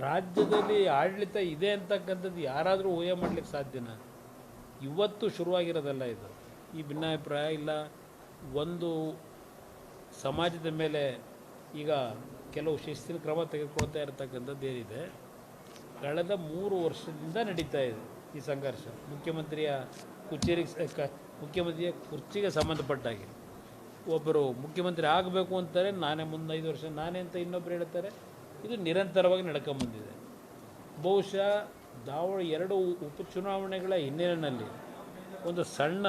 ರಾಜ್ಯದಲ್ಲಿ ಆಡಳಿತ ಇದೆ ಅಂತಕ್ಕಂಥದ್ದು ಯಾರಾದರೂ ಊಹೆ ಮಾಡಲಿಕ್ಕೆ ಸಾಧ್ಯನಾ? ಇವತ್ತು ಶುರುವಾಗಿರೋದಲ್ಲ ಇದು. ಈ ಭಿನ್ನಾಭಿಪ್ರಾಯ ಇಲ್ಲ. ಒಂದು ಸಮಾಜದ ಮೇಲೆ ಈಗ ಕೆಲವು ಶಿಸ್ತಿನ ಕ್ರಮ ತೆಗೆದುಕೊಳ್ತಾ ಇರತಕ್ಕಂಥದ್ದು ಏನಿದೆ, ಕಳೆದ 3 ವರ್ಷದಿಂದ ನಡೀತಾ ಇದೆ ಈ ಸಂಘರ್ಷ. ಮುಖ್ಯಮಂತ್ರಿಯ ಕುರ್ಚಿಗೆ ಸಂಬಂಧಪಟ್ಟಾಗಿ ಒಬ್ಬರು ಮುಖ್ಯಮಂತ್ರಿ ಆಗಬೇಕು ಅಂತಾರೆ, ನಾನೇ ಮುಂದೆ 5 ವರ್ಷ ನಾನೇ ಅಂತ ಇನ್ನೊಬ್ಬರು ಹೇಳ್ತಾರೆ. ಇದು ನಿರಂತರವಾಗಿ ನಡ್ಕೊಂಬಂದಿದೆ. ಬಹುಶಃ 2 ಉಪಚುನಾವಣೆಗಳ ಹಿನ್ನೆಲೆಯಲ್ಲಿ ಒಂದು ಸಣ್ಣ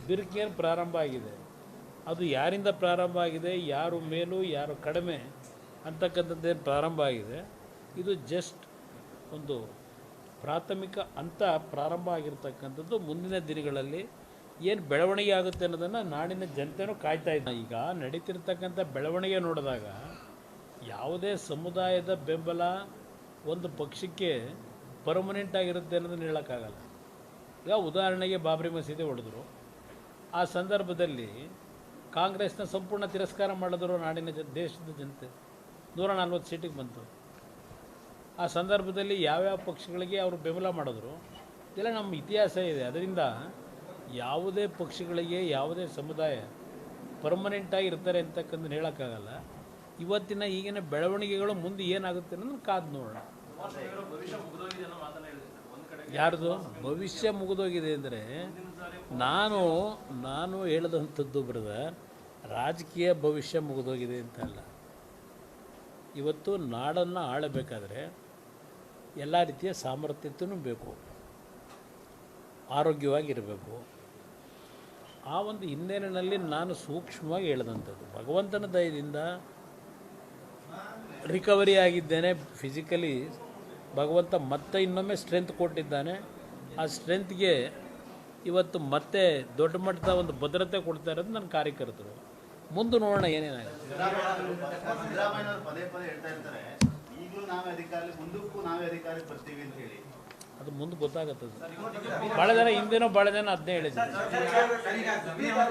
ಬಿರುಕೇನು ಪ್ರಾರಂಭ ಆಗಿದೆ. ಅದು ಯಾರಿಂದ ಪ್ರಾರಂಭ ಆಗಿದೆ, ಯಾರು ಮೇಲೂ ಯಾರು ಕಡಿಮೆ ಅಂತಕ್ಕಂಥದ್ದೇನು ಪ್ರಾರಂಭ ಆಗಿದೆ. ಇದು ಜಸ್ಟ್ ಒಂದು ಪ್ರಾಥಮಿಕ ಹಂತ ಪ್ರಾರಂಭ ಆಗಿರ್ತಕ್ಕಂಥದ್ದು. ಮುಂದಿನ ದಿನಗಳಲ್ಲಿ ಏನು ಬೆಳವಣಿಗೆ ಆಗುತ್ತೆ ಅನ್ನೋದನ್ನು ನಾಡಿನ ಜನತೆಯೂ ಕಾಯ್ತಾ ಇದ್ದಾರೆ. ಈಗ ನಡೀತಿರ್ತಕ್ಕಂಥ ಬೆಳವಣಿಗೆ ನೋಡಿದಾಗ ಯಾವುದೇ ಸಮುದಾಯದ ಬೆಂಬಲ ಒಂದು ಪಕ್ಷಕ್ಕೆ ಪರ್ಮನೆಂಟ್ ಆಗಿರುತ್ತೆ ಅನ್ನೋದನ್ನು ಹೇಳೋಕ್ಕಾಗಲ್ಲ. ಈಗ ಉದಾಹರಣೆಗೆ ಬಾಬರಿ ಮಸೀದಿ ಹೊಡೆದ್ರು, ಆ ಸಂದರ್ಭದಲ್ಲಿ ಕಾಂಗ್ರೆಸ್ನ ಸಂಪೂರ್ಣ ತಿರಸ್ಕಾರ ಮಾಡಿದ್ರು ನಾಡಿನ ದೇಶದ ಜನತೆ. 140 ಸೀಟಿಗೆ ಬಂತು. ಆ ಸಂದರ್ಭದಲ್ಲಿ ಯಾವ್ಯಾವ ಪಕ್ಷಗಳಿಗೆ ಅವರು ಬೆಂಬಲ ಮಾಡಿದ್ರು ಇದೆಲ್ಲ ನಮ್ಮ ಇತಿಹಾಸ ಇದೆ. ಅದರಿಂದ ಯಾವುದೇ ಪಕ್ಷಗಳಿಗೆ ಯಾವುದೇ ಸಮುದಾಯ ಪರ್ಮನೆಂಟಾಗಿ ಇರ್ತಾರೆ ಅಂತಕ್ಕಂಥದ್ದು ಹೇಳೋಕ್ಕಾಗಲ್ಲ. ಇವತ್ತಿನ ಈಗಿನ ಬೆಳವಣಿಗೆಗಳು ಮುಂದೆ ಏನಾಗುತ್ತೆ ಅನ್ನೋದು ಕಾದು ನೋಡೋಣ. ಯಾರ್ದು ಭವಿಷ್ಯ ಮುಗಿದೋಗಿದೆ ಅಂದರೆ ನಾನು ಹೇಳಿದಂಥದ್ದು ಬ್ರದರ್, ರಾಜಕೀಯ ಭವಿಷ್ಯ ಮುಗಿದೋಗಿದೆ ಅಂತ ಅಲ್ಲ. ಇವತ್ತು ನಾಡನ್ನು ಆಳಬೇಕಾದ್ರೆ ಎಲ್ಲ ರೀತಿಯ ಸಾಮರ್ಥ್ಯತೆಯೂ ಬೇಕು, ಆರೋಗ್ಯವಾಗಿರಬೇಕು. ಆ ಒಂದು ಹಿನ್ನೆಲೆಯಲ್ಲಿ ನಾನು ಸೂಕ್ಷ್ಮವಾಗಿ ಹೇಳಿದಂಥದ್ದು, ಭಗವಂತನ ದಯದಿಂದ ರಿಕವರಿ ಆಗಿದ್ದೇನೆ ಫಿಸಿಕಲಿ. ಭಗವಂತ ಮತ್ತೆ ಇನ್ನೊಮ್ಮೆ ಸ್ಟ್ರೆಂತ್ ಕೊಟ್ಟಿದ್ದಾನೆ. ಆ ಸ್ಟ್ರೆಂತ್ಗೆ ಇವತ್ತು ಮತ್ತೆ ದೊಡ್ಡ ಮಟ್ಟದ ಒಂದು ಭದ್ರತೆ ಕೊಡ್ತಾ ಇರೋದು ನನ್ನ ಕಾರ್ಯಕರ್ತರು. ಮುಂದೆ ನೋಡೋಣ ಏನೇನಾಗುತ್ತೆ. ಅದು ಮುಂದೆ ಗೊತ್ತಾಗುತ್ತದೆ. ಭಾಳ ಜನ ಹಿಂದೇನೋ ಭಾಳ ಜನ ಅದನ್ನೇ ಹೇಳಿದ್ದಾರೆ.